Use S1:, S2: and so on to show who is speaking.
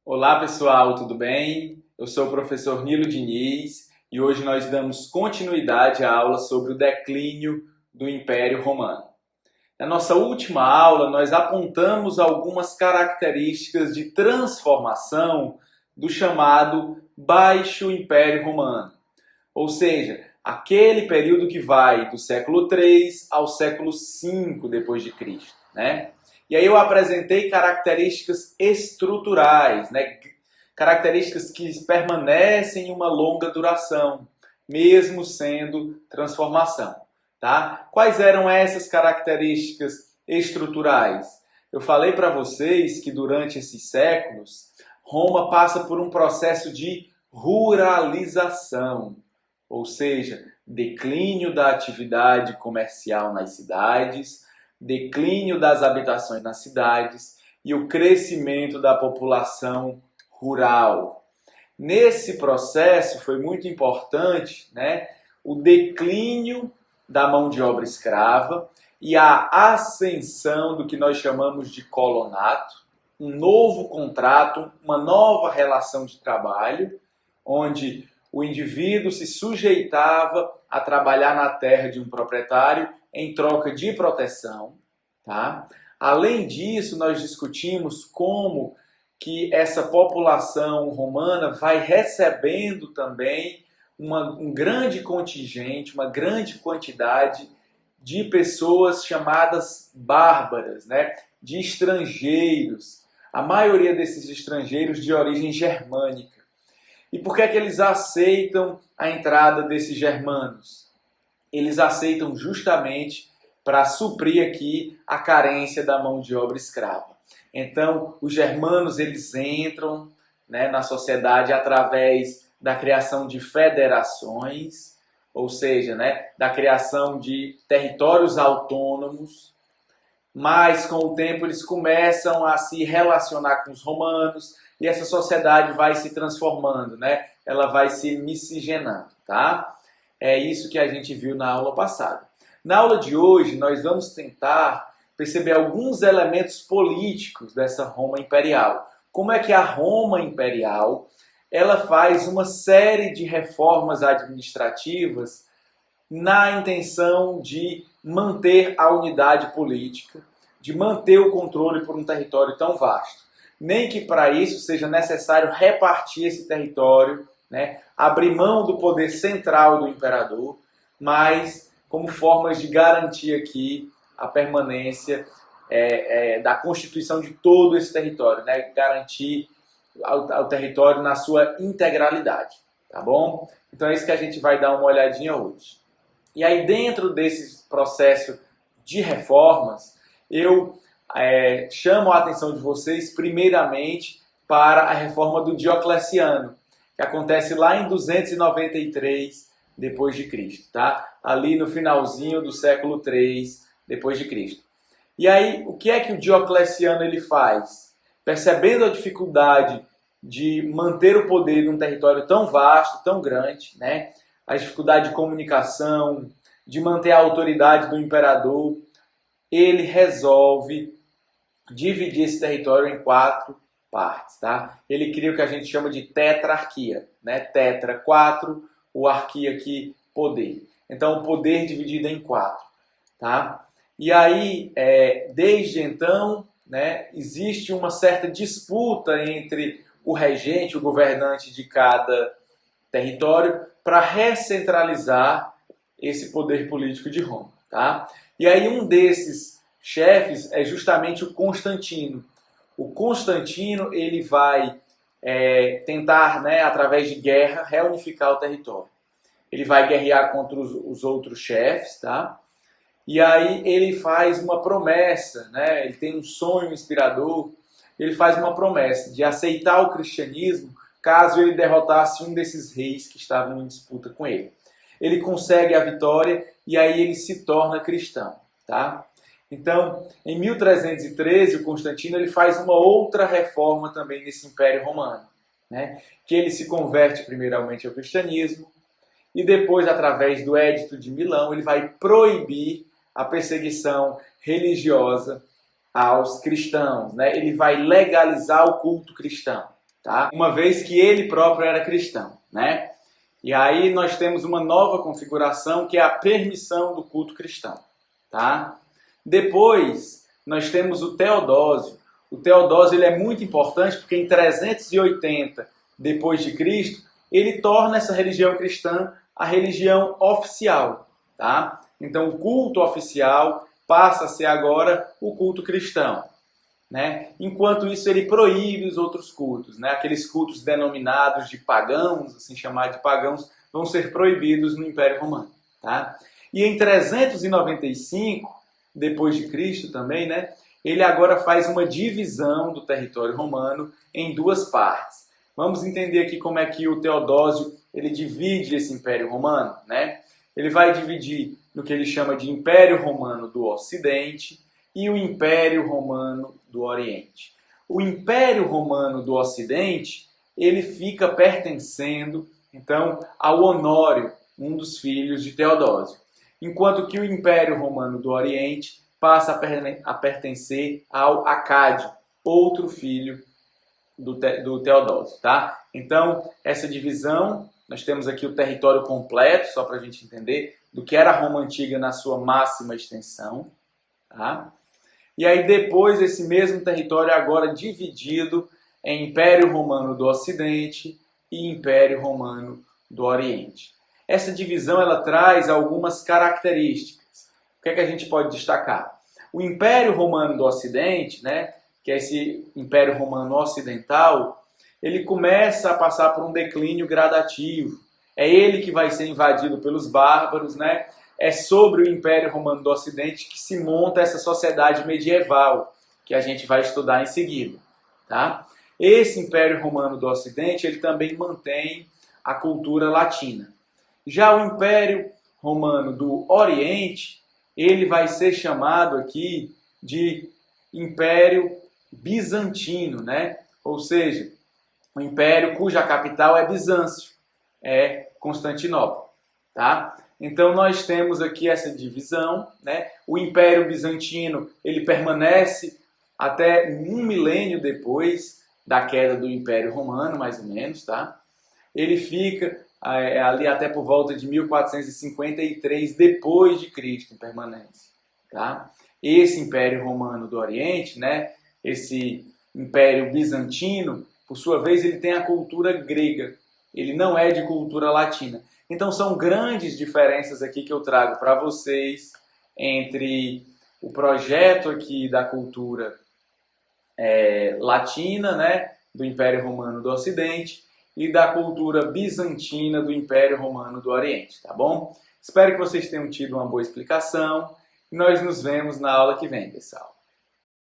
S1: Olá pessoal, tudo bem? Eu sou o professor Nilo Diniz e hoje nós damos continuidade à aula sobre o declínio do Império Romano. Na nossa última aula, nós apontamos algumas características de transformação do chamado Baixo Império Romano, ou seja, aquele período que vai do século III ao século V depois de Cristo, né? E aí eu apresentei características estruturais, né? Características que permanecem em uma longa duração, mesmo sendo transformação, tá? Quais eram essas características estruturais? Eu falei para vocês que durante esses séculos, Roma passa por um processo de ruralização, ou seja, declínio da atividade comercial nas cidades, declínio das habitações nas cidades e o crescimento da população rural. Nesse processo foi muito importante, né, o declínio da mão de obra escrava e a ascensão do que nós chamamos de colonato, um novo contrato, uma nova relação de trabalho, onde o indivíduo se sujeitava a trabalhar na terra de um proprietário em troca de proteção, tá? Além disso, nós discutimos como que essa população romana vai recebendo também um grande contingente, uma grande quantidade de pessoas chamadas bárbaras, né? De estrangeiros. A maioria desses estrangeiros de origem germânica. E por que é que eles aceitam a entrada desses germanos? Eles aceitam justamente para suprir aqui a carência da mão de obra escrava. Então, os germanos eles entram, né, na sociedade através da criação de federações, ou seja, né, da criação de territórios autônomos, mas com o tempo eles começam a se relacionar com os romanos e essa sociedade vai se transformando, né? Ela vai se miscigenando, tá? É isso que a gente viu na aula passada. Na aula de hoje, nós vamos tentar perceber alguns elementos políticos dessa Roma imperial. Como é que a Roma imperial ela faz uma série de reformas administrativas na intenção de manter a unidade política, de manter o controle por um território tão vasto. Nem que para isso seja necessário repartir esse território, né, abrir mão do poder central do imperador, mas como formas de garantir aqui a permanência da constituição de todo esse território, né, garantir ao território na sua integralidade, tá bom? Então é isso que a gente vai dar uma olhadinha hoje. E aí, dentro desse processo de reformas, eu chamo a atenção de vocês, primeiramente, para a reforma do Diocleciano, que acontece lá em 293 depois de Cristo, tá? Ali no finalzinho do século III depois de Cristo. E aí, o que é que o Diocleciano ele faz? Percebendo a dificuldade de manter o poder num território tão vasto, tão grande, né? A dificuldade de comunicação, de manter a autoridade do imperador, ele resolve dividir esse território em 4 partes, tá? Ele cria o que a gente chama de tetrarquia, né? Tetra, 4, o arquia aqui, poder. Então, o poder dividido em 4, tá? E aí, desde então, né, existe uma certa disputa entre o regente, o governante de cada território, para recentralizar esse poder político de Roma, tá? E aí um desses chefes é justamente o Constantino. O Constantino ele vai tentar, né, através de guerra, reunificar o território. Ele vai guerrear contra os outros chefes, tá? E aí ele faz uma promessa, né? Ele tem um sonho inspirador. Ele faz uma promessa de aceitar o cristianismo caso ele derrotasse um desses reis que estavam em disputa com ele. Ele consegue a vitória e aí ele se torna cristão, tá? Então, em 1313, o Constantino ele faz uma outra reforma também nesse Império Romano, né? Que ele se converte primeiramente ao cristianismo e depois, através do Édito de Milão, ele vai proibir a perseguição religiosa aos cristãos, né? Ele vai legalizar o culto cristão. tá? Uma vez que ele próprio era cristão, né? E aí nós temos uma nova configuração que é a permissão do culto cristão, tá? Depois nós temos o Teodósio. O Teodósio ele é muito importante porque em 380 depois de Cristo, ele torna essa religião cristã a religião oficial, tá? Então o culto oficial passa a ser agora o culto cristão, né? Enquanto isso ele proíbe os outros cultos, né? Aqueles cultos denominados de pagãos, assim chamados de pagãos, vão ser proibidos no Império Romano, tá? E em 395 depois de Cristo também, né? Ele agora faz uma divisão do território romano em duas partes. Vamos entender aqui como é que o Teodósio ele divide esse Império Romano, né? Ele vai dividir no que ele chama de Império Romano do Ocidente e o Império Romano do Oriente. O Império Romano do Ocidente, ele fica pertencendo, então, ao Honório, um dos filhos de Teodósio. Enquanto que o Império Romano do Oriente passa a pertencer ao Acádio, outro filho do Teodósio, tá? Então, essa divisão, nós temos aqui o território completo, só para a gente entender, do que era a Roma Antiga na sua máxima extensão, tá? E aí depois esse mesmo território é agora dividido em Império Romano do Ocidente e Império Romano do Oriente. Essa divisão ela traz algumas características. O que é que a gente pode destacar? O Império Romano do Ocidente, né, que é esse Império Romano Ocidental, ele começa a passar por um declínio gradativo. É ele que vai ser invadido pelos bárbaros, né? É sobre o Império Romano do Ocidente que se monta essa sociedade medieval, que a gente vai estudar em seguida, tá? Esse Império Romano do Ocidente, ele também mantém a cultura latina. Já o Império Romano do Oriente, ele vai ser chamado aqui de Império Bizantino, né? Ou seja, o império cuja capital é Bizâncio, é Constantinopla, tá? Então nós temos aqui essa divisão, né? O Império Bizantino, ele permanece até um milênio depois da queda do Império Romano, mais ou menos, tá? Ele fica ali até por volta de 1453 depois de Cristo em permanência, tá? Esse Império Romano do Oriente, né? Esse Império Bizantino, por sua vez, ele tem a cultura grega. Ele não é de cultura latina. Então são grandes diferenças aqui que eu trago para vocês entre o projeto aqui da cultura latina, né, do Império Romano do Ocidente, e da cultura bizantina do Império Romano do Oriente, tá bom? Espero que vocês tenham tido uma boa explicação e nós nos vemos na aula que vem, pessoal.